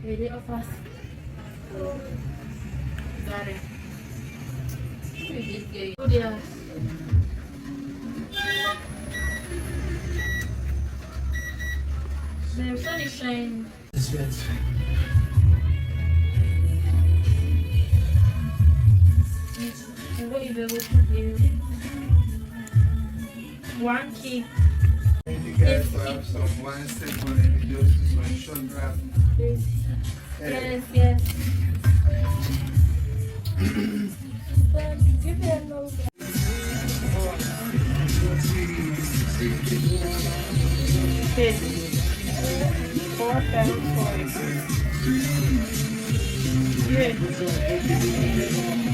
Really fast. Got it. Good, yeah. The sun is shining. It's good. I'm going to be able to do one key. Thank you guys to have some one second and just one short rap. Yes, yes. Give me a number. Okay. 4 7 4. Yeah.